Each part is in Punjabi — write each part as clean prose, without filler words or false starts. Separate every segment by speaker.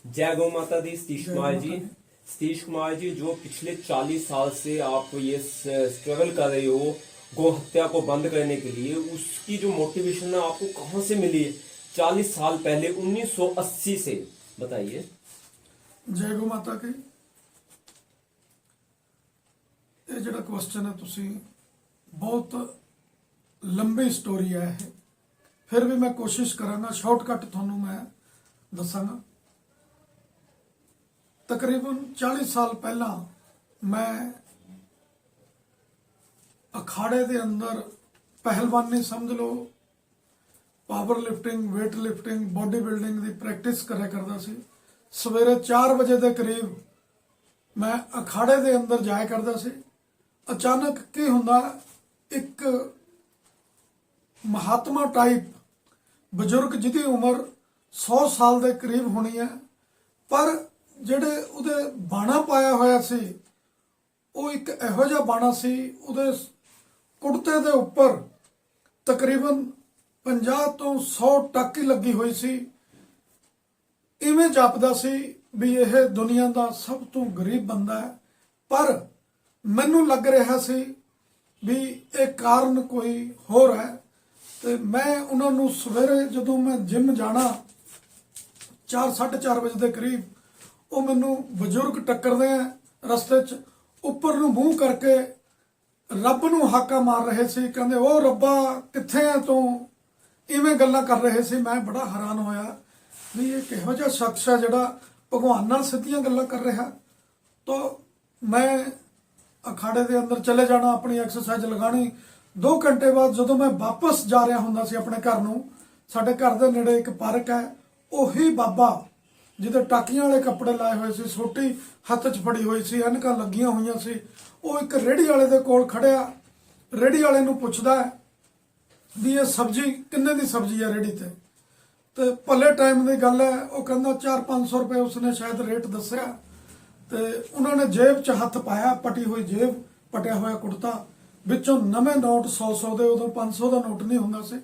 Speaker 1: जय गौ माता दी। सतीश कुमार जी, जो पिछले 40 साल से आप ये स्ट्रगल कर रहे हो गौ हत्या को बंद करने के लिए, उसकी जो मोटिवेशन है आपको कहाँ से मिली 40 साल पहले 1980 से, बताइए।
Speaker 2: जय गौ माता की। ये जो क्वेश्चन है तुसी बहुत लंबी स्टोरी है ये, फिर भी मैं कोशिश करांगा शॉर्टकट थानू मैं दसांगा। तकरीबन 40 साल पहला मैं अखाड़े दे अंदर पहलवानी समझ लो, power lifting, weight lifting, body building की प्रैक्टिस करा करता सी। सवेरे 4 बजे के करीब मैं अखाड़े दे अंदर जाया करता सी। अचानक की हुंदा, एक महात्मा टाइप बजुर्ग जिहदी उम्र 100 साल के करीब होनी है, पर ਜਿਹੜੇ ਉਹਦੇ ਬਾਣਾ ਪਾਇਆ ਹੋਇਆ ਸੀ ਉਹ ਇੱਕ ਇਹੋ ਜਿਹਾ ਬਾਣਾ ਸੀ, ਉਹਦੇ ਕੁੜਤੇ ਦੇ ਉੱਪਰ ਤਕਰੀਬਨ 50 ਤੋਂ 100 ਟਾਕੀ ਲੱਗੀ ਹੋਈ ਸੀ। ਇਵੇਂ ਜਾਪਦਾ ਸੀ ਵੀ ਇਹ ਦੁਨੀਆ ਦਾ ਸਭ ਤੋਂ ਗਰੀਬ ਬੰਦਾ ਹੈ, ਪਰ ਮੈਨੂੰ ਲੱਗ ਰਿਹਾ ਸੀ ਵੀ ਇਹ ਕਾਰਨ ਕੋਈ ਹੋਰ ਹੈ। ਤੇ ਮੈਂ ਉਹਨਾਂ ਨੂੰ ਸਵੇਰੇ ਜਦੋਂ ਮੈਂ ਜਿਮ ਜਾਣਾ 4-4:30 ਵਜੇ ਦੇ ਕਰੀਬ, ਉਹ ਮੈਨੂੰ ਬਜ਼ੁਰਗ ਟੱਕਰਦੇ ਆ ਰਸਤੇ 'ਚ, ਉੱਪਰ ਨੂੰ ਮੂੰਹ ਕਰਕੇ ਰੱਬ ਨੂੰ ਹਾਕਾ ਮਾਰ ਰਹੇ ਸੀ, ਕਹਿੰਦੇ ਉਹ ਰੱਬਾ ਕਿੱਥੇ ਆ ਤੂੰ, ਇਵੇਂ ਗੱਲਾਂ ਕਰ ਰਹੇ ਸੀ। ਮੈਂ ਬੜਾ ਹੈਰਾਨ ਹੋਇਆ ਵੀ ਇਹ ਕਿਹੋ ਜਿਹਾ ਸ਼ਖਸ ਹੈ ਜਿਹੜਾ ਭਗਵਾਨ ਨਾਲ ਸਿੱਧੀਆਂ ਗੱਲਾਂ ਕਰ ਰਿਹਾ। ਤਾਂ ਮੈਂ ਅਖਾੜੇ ਦੇ ਅੰਦਰ ਚਲੇ ਜਾਣਾ, ਆਪਣੀ ਐਕਸਰਸਾਈਜ਼ ਲਗਾਣੀ। 2 ਘੰਟੇ ਬਾਅਦ ਜਦੋਂ ਮੈਂ ਵਾਪਸ ਜਾ ਰਿਹਾ ਹੁੰਦਾ ਸੀ ਆਪਣੇ ਘਰ ਨੂੰ, ਸਾਡੇ ਘਰ ਦੇ ਨੇੜੇ ਇੱਕ ਪਾਰਕ ਹੈ, ਉਹੀ ਬਾਬਾ ਜਿਹਦੇ ਟਾਕੀਆਂ ਵਾਲੇ ਕੱਪੜੇ ਲਾਏ ਹੋਏ ਸੀ, ਸੋਟੀ ਹੱਥ 'ਚ ਫੜੀ ਹੋਈ ਸੀ, ਐਨਕਾਂ ਲੱਗੀਆਂ ਹੋਈਆਂ ਸੀ, ਉਹ ਇੱਕ ਰੇਹੜੀ ਵਾਲੇ ਦੇ ਕੋਲ ਖੜਿਆ। ਰੇਹੜੀ ਵਾਲੇ ਨੂੰ ਪੁੱਛਦਾ ਵੀ ਇਹ ਸਬਜ਼ੀ ਕਿੰਨੇ ਦੀ ਸਬਜ਼ੀ ਹੈ ਰੇਹੜੀ ਤੇ ਭਲੇ ਟਾਈਮ ਦੀ ਗੱਲ ਹੈ, ਉਹ ਕਹਿੰਦਾ 400-500 ਰੁਪਏ ਉਸਨੇ ਸ਼ਾਇਦ ਰੇਟ ਦੱਸਿਆ। ਤੇ ਉਹਨਾਂ ਨੇ ਜੇਬ 'ਚ ਹੱਥ ਪਾਇਆ, ਪਟੀ ਹੋਈ ਜੇਬ, ਪਟਿਆ ਹੋਇਆ ਕੁੜਤਾ, ਵਿੱਚੋਂ ਨਵੇਂ ਨੋਟ 100-100 ਦੇ, ਉਦੋਂ 500 ਦਾ ਨੋਟ ਨਹੀਂ ਹੁੰਦਾ ਸੀ,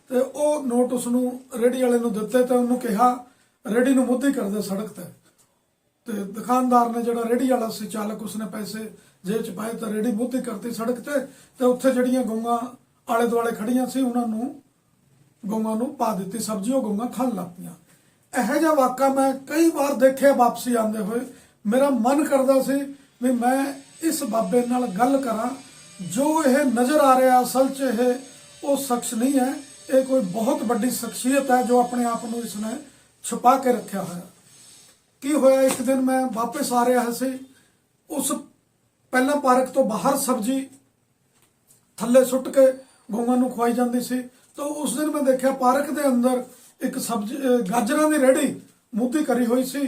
Speaker 2: ਤੇ ਉਹ ਨੋਟ ਉਸਨੂੰ ਰੇਹੜੀ ਵਾਲੇ ਨੂੰ ਦਿੱਤੇ ਤੇ ਉਹਨੂੰ ਕਿਹਾ ਰੇਹੜੀ ਨੂੰ ਮੁੱਧੀ ਕਰਦੇ ਸੜਕ ਤੇ ਦੁਕਾਨਦਾਰ ਨੇ, ਜਿਹੜਾ ਰੇਹੜੀ ਵਾਲਾ ਸੀ ਚਾਲਕ, ਉਸਨੇ ਪੈਸੇ ਜੇਬ 'ਚ ਪਾਏ ਤਾਂ ਰੇਹੜੀ ਮੁੱਧੀ ਕਰਤੀ ਸੜਕ ਤੇ ਉੱਥੇ ਜਿਹੜੀਆਂ ਗਊਆਂ ਆਲੇ ਦੁਆਲੇ ਖੜੀਆਂ ਸੀ ਉਹਨਾਂ ਨੂੰ, ਗਊਆਂ ਨੂੰ ਪਾ ਦਿੱਤੀ ਸਬਜ਼ੀ, ਉਹ ਗਊਆਂ ਖਾਣ ਲੱਗ ਪਈਆਂ। ਇਹੋ ਜਿਹਾ ਵਾਕਾ ਮੈਂ ਕਈ ਵਾਰ ਦੇਖਿਆ ਵਾਪਸੀ ਆਉਂਦੇ ਹੋਏ। ਮੇਰਾ ਮਨ ਕਰਦਾ ਸੀ ਵੀ ਮੈਂ ਇਸ ਬਾਬੇ ਨਾਲ ਗੱਲ ਕਰਾਂ। ਜੋ ਇਹ ਨਜ਼ਰ ਆ ਰਿਹਾ ਅਸਲ 'ਚ ਇਹ ਉਹ ਸ਼ਖਸ ਨਹੀਂ ਹੈ, ਇਹ ਕੋਈ ਬਹੁਤ ਵੱਡੀ ਸ਼ਖਸੀਅਤ ਹੈ ਜੋ ਆਪਣੇ ਆਪ ਨੂੰ ਇਸਨੇ ਛੁਪਾ ਕੇ ਰੱਖਿਆ ਹੋਇਆ। ਕੀ ਹੋਇਆ, ਇੱਕ ਦਿਨ ਮੈਂ ਵਾਪਸ ਆ ਰਿਹਾ ਸੀ, ਉਸ ਪਹਿਲਾਂ ਪਾਰਕ ਤੋਂ ਬਾਹਰ ਸਬਜ਼ੀ ਥੱਲੇ ਸੁੱਟ ਕੇ ਗਊਆਂ ਨੂੰ ਖਵਾਈ ਜਾਂਦੀ ਸੀ, ਤਾਂ ਉਸ ਦਿਨ ਮੈਂ ਦੇਖਿਆ ਪਾਰਕ ਦੇ ਅੰਦਰ ਇੱਕ ਸਬਜ਼ੀ ਗਾਜਰਾਂ ਦੀ ਰੇਹੜੀ ਮੁੱਧੀ ਕਰੀ ਹੋਈ ਸੀ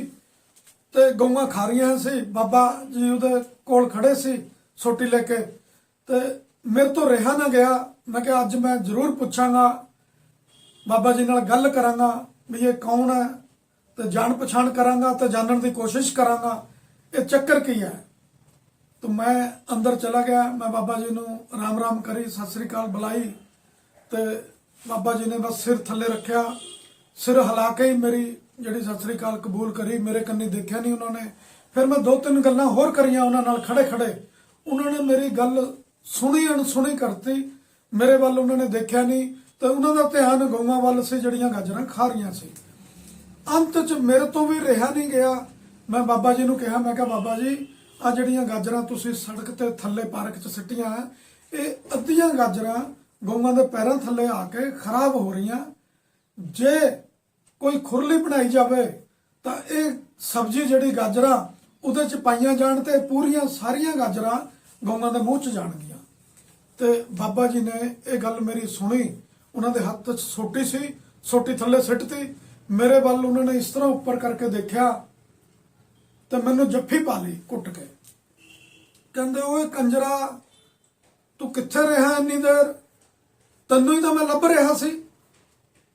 Speaker 2: ਤੇ ਗਊਆਂ ਖਾ ਰਹੀਆਂ ਸੀ। ਬਾਬਾ ਜੀ ਉਹਦੇ ਕੋਲ ਖੜੇ ਸੀ ਸੋਟੀ ਲੈ ਕੇ, ਤੇ ਮੇਰੇ ਤੋਂ ਰਿਹਾ ਨਾ ਗਿਆ। ਮੈਂ ਕਿਹਾ ਅੱਜ ਮੈਂ ਜ਼ਰੂਰ ਪੁੱਛਾਂਗਾ, ਬਾਬਾ ਜੀ ਨਾਲ ਗੱਲ ਕਰਾਂਗਾ ਵੀ ਇਹ ਕੌਣ ਹੈ, ਤੇ ਜਾਣ ਪਛਾਣ ਕਰਾਂਗਾ ਤੇ ਜਾਣਨ ਦੀ ਕੋਸ਼ਿਸ਼ ਕਰਾਂਗਾ ਇਹ ਚੱਕਰ ਕੀ ਹੈ। तो मैं अंदर चला गया। मैं बाबा जी ਨੂੰ राम राम करी, सत श्री अकाल बुलाई, तो बाबा जी ने बस सिर थले रखा, सिर हिला के ही मेरी जी सत श्री अकाल कबूल करी। मेरे कन्नी देखा नहीं उन्होंने। फिर मैं 2-3 गल्लां होर करियां उन्हां नाल खड़े खड़े। उन्होंने मेरी गल सुनी अनसुनी करती, मेरे वाल उन्होंने देखा नहीं, तो उन्होंने ध्यान गऊआं वाल से जड़ियां गाजरां खा रही सी। अंत च मेरे तो भी रहा नहीं गया। मैं बाबा जी नूं कहा, मैं कहा बाबा जी आ जड़ियां गाजरां तुसीं सड़क ते थल्ले पार्क च सिट्टियां, ये अद्धियां गाजरां गऊआं दे पैरां थल्ले आके खराब हो रही। जे कोई खुरली बनाई जाए तो ये सब्जी जिहड़ी गाजरां उहदे च पाईयां जाण ते पूरियां सारियां गाजरां गऊआं दे मूँह च जाणगीआं। ते बाबा जी ने ये गल मेरी सुनी। उन्हां दे हत्थ च सोटी सी, सोटी थल्ले सिੱਟਤੀ। मेरे वाल उन्होंने इस तरह उपर करके देखा तो मैनू जफ्फी पा ली कुट के। कहते ओए कंजरा तू कित्थे रहा इन्नी देर, तैनू ही तो मैं लभ रहा सी,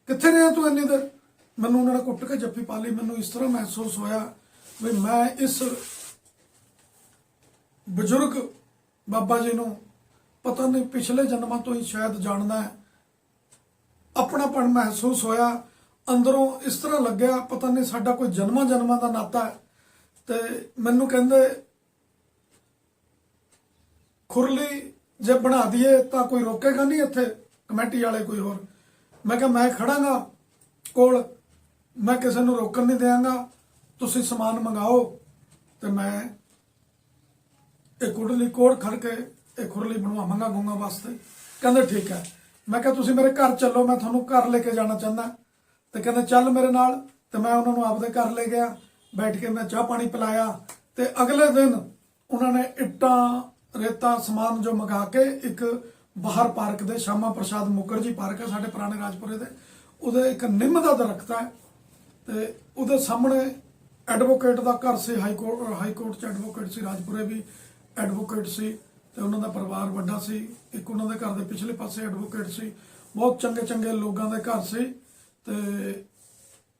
Speaker 2: कित्थे रहा तू इन्नी देर। मैनू उन्होंने कुट के जफ्फी पा ली। मैनू इस तरह महसूस होया भी मैं इस बजुर्ग बाबा जी नू पता नहीं पिछले जन्मां तो ही शायद जानना है। अपनापन महसूस होया। ਅੰਦਰੋਂ ਇਸ ਤਰ੍ਹਾਂ ਲੱਗਿਆ ਪਤਾ ਨਹੀਂ ਸਾਡਾ ਕੋਈ ਜਨਮਾਂ ਜਨਮਾਂ ਦਾ ਨਾਤਾ ਹੈ। ਤੇ ਮੈਨੂੰ ਕਹਿੰਦੇ ਖੁਰਲੀ ਜੇ ਬਣਾ ਦਈਏ ਤਾਂ ਕੋਈ ਰੋਕੇਗਾ ਨਹੀਂ, ਇੱਥੇ ਕਮੇਟੀ ਵਾਲੇ ਕੋਈ ਹੋਰ। ਮੈਂ ਕਿਹਾ ਮੈਂ ਖੜਾਂਗਾ ਕੋਲ, ਮੈਂ ਕਿਸੇ ਨੂੰ ਰੋਕਣ ਨਹੀਂ ਦਿਆਂਗਾ, ਤੁਸੀਂ ਸਮਾਨ ਮੰਗਾਓ ਤੇ ਮੈਂ ਇਹ ਕੁੜਲੀ ਕੋੜ ਖੜ ਕੇ ਇਹ ਖੁਰਲੀ ਬਣਵਾਵਾਂਗਾ ਗਊਆਂ ਵਾਸਤੇ। ਕਹਿੰਦੇ ਠੀਕ ਹੈ। ਮੈਂ ਕਿਹਾ ਤੁਸੀਂ ਮੇਰੇ ਘਰ ਚੱਲੋ, ਮੈਂ ਤੁਹਾਨੂੰ ਘਰ ਲੈ ਕੇ ਜਾਣਾ ਚਾਹੁੰਦਾ। ਤੇ ਕਹਿੰਦੇ ਚੱਲ ਮੇਰੇ ਨਾਲ। ਤੇ ਮੈਂ ਉਹਨਾਂ ਨੂੰ ਆਪਦੇ ਘਰ ਲੈ ਗਿਆ, ਬੈਠ ਕੇ ਮੈਂ ਚਾਹ ਪਾਣੀ ਪਿਲਾਇਆ। ਤੇ ਅਗਲੇ ਦਿਨ ਉਹਨਾਂ ਨੇ ਇੱਟਾਂ ਰੇਤਾ ਸਮਾਨ ਜੋ ਮੰਗਾ ਕੇ ਇੱਕ ਬਾਹਰ ਪਾਰਕ ਦੇ ਸ਼ਾਮਾ ਪ੍ਰਸਾਦ ਮੁਖਰਜੀ ਪਾਰਕ ਹੈ ਸਾਡੇ ਪੁਰਾਣੇ ਰਾਜਪੁਰੇ ਦੇ, ਉਹਦੇ ਇੱਕ ਨਿੰਮ ਦਾ ਦਰਖਤ ਹੈ ਤੇ ਉਹਦੇ ਸਾਹਮਣੇ ਐਡਵੋਕੇਟ ਦਾ ਘਰ ਸੀ, ਹਾਈ ਕੋਰਟ ਚ ਐਡਵੋਕੇਟ ਸੀ, ਰਾਜਪੁਰੇ ਵੀ ਐਡਵੋਕੇਟ ਸੀ ਤੇ ਉਹਨਾਂ ਦਾ ਪਰਿਵਾਰ ਵੱਡਾ ਸੀ। ਇੱਕ ਉਹਨਾਂ ਦੇ ਘਰ ਦੇ ਪਿਛਲੇ ਪਾਸੇ ਐਡਵੋਕੇਟ ਸੀ, ਬਹੁਤ ਚੰਗੇ ਚੰਗੇ ਲੋਕਾਂ ਦੇ ਘਰ ਸੀ। ਤੇ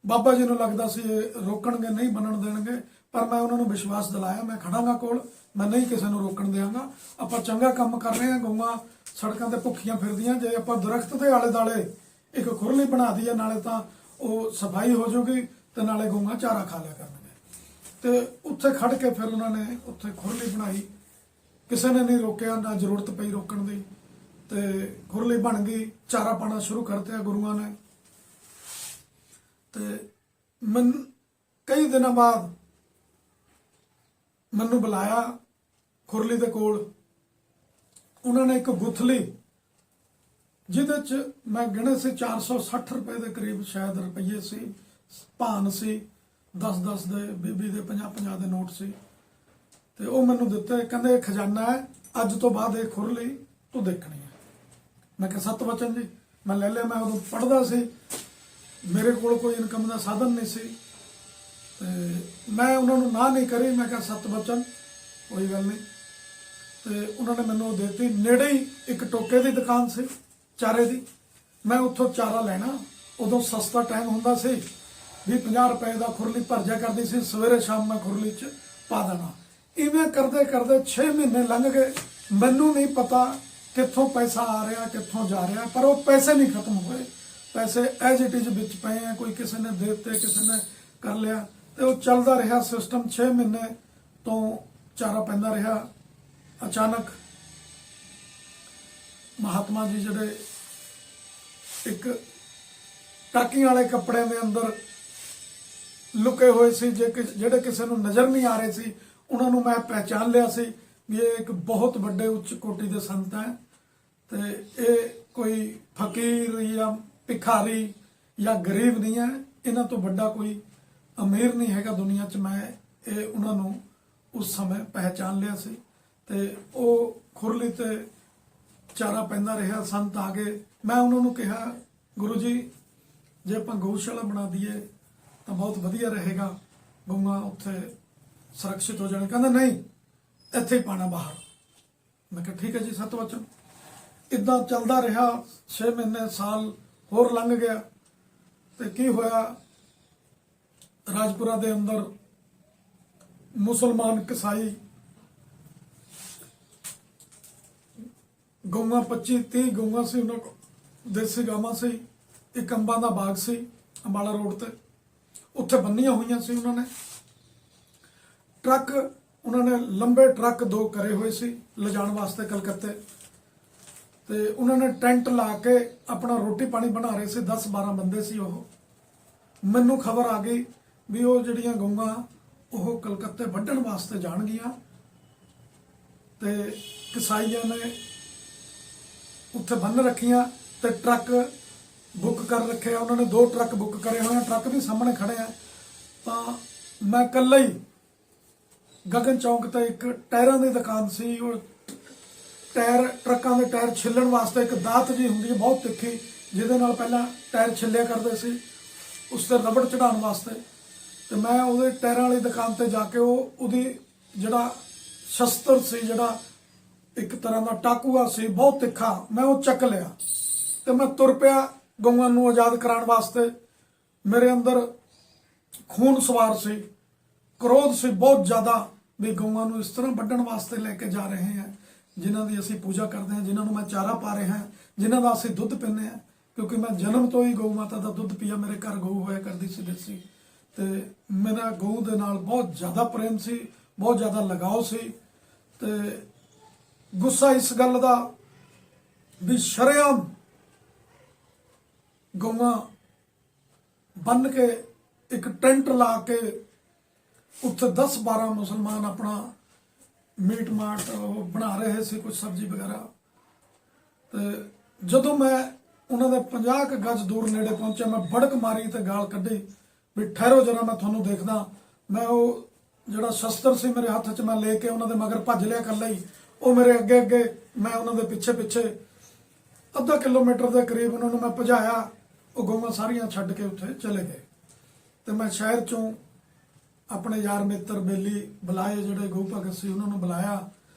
Speaker 2: ਬਾਬਾ ਜੀ ਨੂੰ ਲੱਗਦਾ ਸੀ ਇਹ ਰੋਕਣਗੇ ਨਹੀਂ ਬਣਨ ਦੇਣਗੇ, ਪਰ ਮੈਂ ਉਹਨਾਂ ਨੂੰ ਵਿਸ਼ਵਾਸ ਦਿਲਾਇਆ ਮੈਂ ਖੜਾਂਗਾ ਕੋਲ, ਮੈਂ ਨਹੀਂ ਕਿਸੇ ਨੂੰ ਰੋਕਣ ਦਿਆਂਗਾ। ਆਪਾਂ ਚੰਗਾ ਕੰਮ ਕਰ ਰਹੇ ਹਾਂ, ਗਊਆਂ ਸੜਕਾਂ ਤੇ ਭੁੱਖੀਆਂ ਫਿਰਦੀਆਂ, ਜੇ ਆਪਾਂ ਦਰਖਤ ਦੇ ਆਲੇ ਦਾਲੇ ਇੱਕ ਖੁਰਲੀ ਬਣਾ ਦਈਏ ਨਾਲੇ ਤਾਂ ਉਹ ਸਫਾਈ ਹੋ ਜਾਊਗੀ ਤੇ ਨਾਲੇ ਗਊਆਂ ਚਾਰਾ ਖਾ ਲਿਆ ਕਰਨਗੇ। ਤੇ ਉੱਥੇ ਖੜ ਕੇ ਫਿਰ ਉਹਨਾਂ ਨੇ ਉੱਥੇ ਖੁਰਲੀ ਬਣਾਈ, ਕਿਸੇ ਨੇ ਨਹੀਂ ਰੋਕਿਆ, ਨਾ ਜ਼ਰੂਰਤ ਪਈ ਰੋਕਣ ਦੀ। ਤੇ ਖੁਰਲੀ ਬਣ ਗਈ, ਚਾਰਾ ਪਾਣਾ ਸ਼ੁਰੂ ਕਰਤੇ ਗੁਰੂਆਂ ਨੇ। ਤੇ ਕਈ ਦਿਨਾਂ ਬਾਅਦ ਮੈਨੂੰ ਬੁਲਾਇਆ ਖੁਰਲੀ ਦੇ ਕੋਲ। ਉਹਨਾਂ ਨੇ ਇੱਕ ਗੁਥਲੀ ਜਿਹਦੇ ਚ ਮੈਂ ਗਿਣੇ ਸੀ 460 ਰੁਪਏ ਦੇ ਕਰੀਬ ਸ਼ਾਇਦ ਰੁਪਏ ਸੀ, ਭਾਨ ਸੀ 10-10 ਦੇ, ਬੀਬੀ ਦੇ 50-50 ਦੇ ਨੋਟ ਸੀ। ਤੇ ਉਹ ਮੈਨੂੰ ਦਿੱਤੇ, ਕਹਿੰਦੇ ਇਹ ਖਜ਼ਾਨਾ ਹੈ, ਅੱਜ ਤੋਂ ਬਾਅਦ ਇਹ ਖੁਰਲੀ ਤੂੰ ਦੇਖਣੀ ਹੈ। ਮੈਂ ਕਿਹਾ ਸਤ ਵਚਨ ਜੀ। ਮੈਂ ਲੈ ਲਿਆ। ਮੈਂ ਉਦੋਂ ਪੜ੍ਹਦਾ ਸੀ, ਮੇਰੇ ਕੋਲ ਕੋਈ ਇਨਕਮ ਦਾ ਸਾਧਨ ਨਹੀਂ ਸੀ ਤੇ ਮੈਂ ਉਹਨਾਂ ਨੂੰ ਨਾ ਨਹੀਂ ਕਰੀ। ਮੈਂ ਕਿਹਾ ਸਤ ਵਚਨ ਕੋਈ ਗੱਲ ਨਹੀਂ। ਤੇ ਉਹਨਾਂ ਨੇ ਮੈਨੂੰ ਦੇਤੀ। ਨੇੜੇ ਹੀ ਇੱਕ ਟੋਕੇ ਦੀ ਦੁਕਾਨ ਸੀ ਚਾਰੇ ਦੀ, ਮੈਂ ਉੱਥੋਂ ਚਾਰਾ ਲੈਣਾ। ਉਦੋਂ ਸਸਤਾ ਟਾਈਮ ਹੁੰਦਾ ਸੀ, 20-50 ਰੁਪਏ ਦਾ ਖੁਰਲੀ ਭਰ ਜਾ ਕਰਦੀ ਸੀ, ਸਵੇਰੇ ਸ਼ਾਮ ਮੈਂ ਖੁਰਲੀ 'ਚ ਪਾ ਦੇਣਾ। ਇਵੇਂ ਕਰਦੇ ਕਰਦੇ 6 ਮਹੀਨੇ ਲੰਘ ਗਏ। ਮੈਨੂੰ ਨਹੀਂ ਪਤਾ ਕਿੱਥੋਂ ਪੈਸਾ ਆ ਰਿਹਾ ਕਿੱਥੋਂ ਜਾ ਰਿਹਾ, ਪਰ ਉਹ ਪੈਸੇ ਨਹੀਂ ਖਤਮ ਹੋਏ। ਪੈਸੇ ਐਜ ਇਟ ਇਜ਼ ਵਿੱਚ ਪਏ ਆ, ਕੋਈ ਕਿਸੇ ਨੇ ਦੇ ਦਿੱਤੇ, ਕਿਸੇ ਨੇ ਕਰ ਲਿਆ ਤੇ ਉਹ ਚੱਲਦਾ ਰਿਹਾ ਸਿਸਟਮ। 6 ਮਹੀਨੇ ਤੋਂ ਚਾਰਾ ਪੈਂਦਾ ਰਿਹਾ। ਅਚਾਨਕ ਮਹਾਤਮਾ ਜੀ ਜਿਹੜੇ ਇੱਕ ਟਾਕੀਆਂ ਵਾਲੇ ਕੱਪੜਿਆਂ ਦੇ ਅੰਦਰ ਲੁਕੇ ਹੋਏ ਸੀ, ਜਿਹੜੇ ਕਿਸੇ ਨੂੰ ਨਜ਼ਰ ਨਹੀਂ ਆ ਰਹੇ ਸੀ, ਉਹਨਾਂ ਨੂੰ ਮੈਂ ਪਹਿਚਾਨ ਲਿਆ ਸੀ ਵੀ ਇਹ ਇੱਕ ਬਹੁਤ ਵੱਡੇ ਉੱਚ ਕੋਟੀ ਦੇ ਸੰਤ ਹੈ ਤੇ ਇਹ ਕੋਈ ਫਕੀਰ ਜਾਂ ਭਿਖਾਰੀ ਜਾਂ ਗਰੀਬ ਨਹੀਂ ਹੈ, ਇਹਨਾਂ ਤੋਂ ਵੱਡਾ ਕੋਈ ਅਮੀਰ ਨਹੀਂ ਹੈਗਾ ਦੁਨੀਆ 'ਚ। ਮੈਂ ਇਹ ਉਹਨਾਂ ਨੂੰ ਉਸ ਸਮੇਂ ਪਹਿਚਾਨ ਲਿਆ ਸੀ। ਤੇ ਉਹ ਖੁਰਲੀ ਤੇ ਚਾਰਾ ਪੈਂਦਾ ਰਿਹਾ। ਸੰਤ ਆ ਗਏ। ਮੈਂ ਉਹਨਾਂ ਨੂੰ ਕਿਹਾ ਗੁਰੂ ਜੀ ਜੇ ਆਪਾਂ ਗਊਸ਼ਾਲਾ ਬਣਾ ਦਈਏ ਤਾਂ ਬਹੁਤ ਵਧੀਆ ਰਹੇਗਾ, ਗਊਆਂ ਉੱਥੇ ਸੁਰੱਖਿਅਤ ਹੋ ਜਾਣ। ਕਹਿੰਦਾ ਨਹੀਂ, ਇੱਥੇ ਹੀ ਪਾਣਾ ਬਾਹਰ। ਮੈਂ ਕਿਹਾ ਠੀਕ ਹੈ ਜੀ ਸਤ ਵਚਨ। ਇਦਾਂ ਚੱਲਦਾ ਰਿਹਾ। 6 ਮਹੀਨੇ ਸਾਲ ਹੋਰ ਲੰਘ ਗਿਆ। ਤੇ ਕੀ ਹੋਇਆ, ਰਾਜਪੁਰਾ ਦੇ ਅੰਦਰ ਮੁਸਲਮਾਨ ਕਸਾਈ ਗਊਆਂ 25-30 ਗਊਆਂ ਸੀ ਉਹਨਾਂ ਕੋਲ, ਦੇਸੀ ਗਾਵਾਂ ਸੀ। ਇੱਕ ਅੰਬਾਂ ਦਾ ਬਾਗ ਸੀ ਅੰਬਾਲਾ ਰੋਡ ਤੇ, ਉੱਥੇ ਬੰਨੀਆਂ ਹੋਈਆਂ ਸੀ ਉਹਨਾਂ ਨੇ। ਟਰੱਕ ਉਹਨਾਂ ਨੇ ਲੰਬੇ ਟਰੱਕ 2 ਕਰੇ ਹੋਏ ਸੀ ਲਿਜਾਣ ਵਾਸਤੇ ਕਲਕੱਤੇ। ਤੇ ਉਹਨਾਂ ਨੇ ਟੈਂਟ ਲਾ ਕੇ ਆਪਣਾ ਰੋਟੀ ਪਾਣੀ ਬਣਾ ਰਹੇ ਸੀ। 10-12 ਬੰਦੇ ਸੀ ਉਹ। ਮੈਨੂੰ ਖਬਰ ਆ ਗਈ ਵੀ ਉਹ ਜਿਹੜੀਆਂ ਗਊਆਂ ਉਹ ਕਲਕੱਤੇ ਵੱਢਣ ਵਾਸਤੇ ਜਾਣਗੀਆਂ। ਤੇ ਕਸਾਈਆਂ ਨੇ ਉੱਥੇ ਬੰਨ ਰੱਖੀਆਂ ਤੇ ਟਰੱਕ ਬੁੱਕ ਕਰ ਰੱਖਿਆ। ਉਹਨਾਂ ਨੇ 2 ਟਰੱਕ ਬੁੱਕ ਕਰੇ ਹੋਏ ਆ, ਟਰੱਕ ਵੀ ਸਾਹਮਣੇ ਖੜੇ ਆ। ਤਾਂ ਮੈਂ ਇਕੱਲਾ ਹੀ ਗਗਨ ਚੌਂਕ ਤੇ ਇੱਕ ਟਾਇਰਾਂ ਦੀ ਦੁਕਾਨ ਸੀ, ਉਹ ਟਾਇਰ ਟਰੱਕਾਂ ਦੇ ਟਾਇਰ ਛਿੱਲਣ ਵਾਸਤੇ ਇੱਕ ਦਾਤ ਜੀ ਹੁੰਦੀ ਹੈ ਬਹੁਤ ਤਿੱਖੀ, ਜਿਹਦੇ ਨਾਲ ਪਹਿਲਾਂ ਟਾਇਰ ਛਿੱਲਿਆ ਕਰਦੇ ਸੀ, ਉਸ ਤੇ ਰਬੜ ਚੜਾਉਣ ਵਾਸਤੇ। ਤੇ ਮੈਂ ਉਹਦੇ ਟਾਇਰਾਂ ਵਾਲੀ ਦੁਕਾਨ ਤੇ ਜਾ ਕੇ ਉਹਦੀ ਜਿਹੜਾ ਸ਼ਸਤਰ ਸੀ, ਜਿਹੜਾ ਇੱਕ ਤਰ੍ਹਾਂ ਦਾ ਟਾਕੂਆ ਸੀ ਬਹੁਤ ਤਿੱਖਾ, ਮੈਂ ਉਹ ਚੱਕ ਲਿਆ ਤੇ ਮੈਂ ਤੁਰ ਪਿਆ ਗਊਆਂ ਨੂੰ ਆਜ਼ਾਦ ਕਰਾਉਣ ਵਾਸਤੇ। ਮੇਰੇ ਅੰਦਰ ਖੂਨ ਸਵਾਰ ਸੀ, ਕ੍ਰੋਧ ਸੀ ਬਹੁਤ ਜ਼ਿਆਦਾ ਵੀ ਗਊਆਂ ਨੂੰ ਇਸ ਤਰ੍ਹਾਂ ਵੱਢਣ ਵਾਸਤੇ ਲੈ ਕੇ ਜਾ ਰਹੇ ਹਾਂ, ਜਿਨ੍ਹਾਂ ਦੀ ਅਸੀਂ ਪੂਜਾ ਕਰਦੇ ਹਾਂ, ਜਿਨ੍ਹਾਂ ਨੂੰ ਮੈਂ ਚਾਰਾ ਪਾ ਰਿਹਾ ਹਾਂ, ਜਿਨ੍ਹਾਂ ਦਾ ਅਸੀਂ ਦੁੱਧ ਪੀਂਦੇ ਹਾਂ। ਕਿਉਂਕਿ ਮੈਂ ਜਨਮ ਤੋਂ ਹੀ ਗਊ ਮਾਤਾ ਦਾ ਦੁੱਧ ਪੀਆ। ਮੇਰੇ ਘਰ ਗਊ ਹੋਇਆ ਕਰਦੀ ਸੀ ਦੇਸੀ, ਤੇ ਮੇਰਾ ਗਊ ਦੇ ਨਾਲ ਬਹੁਤ ਜ਼ਿਆਦਾ ਪ੍ਰੇਮ ਸੀ, ਬਹੁਤ ਜ਼ਿਆਦਾ ਲਗਾਓ ਸੀ। ਤੇ ਗੁੱਸਾ ਇਸ ਗੱਲ ਦਾ ਵੀ ਸ਼ਰੇਆਮ ਗਊਆਂ ਬੰਨ ਕੇ ਇੱਕ ਟੈਂਟ ਲਾ ਕੇ ਉੱਥੇ 10-12 ਮੁਸਲਮਾਨ ਆਪਣਾ ਮੀਟ ਮਾਟ ਉਹ ਬਣਾ ਰਹੇ ਸੀ, ਕੁਝ ਸਬਜ਼ੀ ਵਗੈਰਾ। ਤੇ ਜਦੋਂ ਮੈਂ ਉਹਨਾਂ ਦੇ 50 ਕੁ ਗਜ਼ ਦੂਰ ਨੇੜੇ ਪਹੁੰਚਿਆ, ਮੈਂ ਬੜਕ ਮਾਰੀ ਤੇ ਗਾਲ ਕੱਢੀ ਵੀ ਠਹਿਰੋ ਜਰਾ, ਮੈਂ ਤੁਹਾਨੂੰ ਦੇਖਦਾ। ਮੈਂ ਉਹ ਜਿਹੜਾ ਸ਼ਸਤਰ ਸੀ ਮੇਰੇ ਹੱਥ 'ਚ ਮੈਂ ਲੈ ਕੇ ਉਹਨਾਂ ਦੇ ਮਗਰ ਭੱਜ ਲਿਆ ਇਕੱਲਾ ਹੀ। ਉਹ ਮੇਰੇ ਅੱਗੇ ਅੱਗੇ, ਮੈਂ ਉਹਨਾਂ ਦੇ ਪਿੱਛੇ ਪਿੱਛੇ ਅੱਧਾ ਕਿਲੋਮੀਟਰ ਦੇ ਕਰੀਬ ਉਹਨਾਂ ਨੂੰ ਮੈਂ ਭਜਾਇਆ। ਉਹ ਗਊਆਂ ਸਾਰੀਆਂ ਛੱਡ ਕੇ ਉੱਥੇ ਚਲੇ ਗਏ। ਤੇ ਮੈਂ ਸ਼ਹਿਰ ਚੋਂ ਆਪਣੇ ਯਾਰ ਮਿੱਤਰ ਬੇਲੀ ਬੁਲਾਏ, ਜਿਹੜੇ ਗਊ ਭਗਤ ਸੀ ਉਹਨਾਂ ਨੂੰ ਬੁਲਾਇਆ,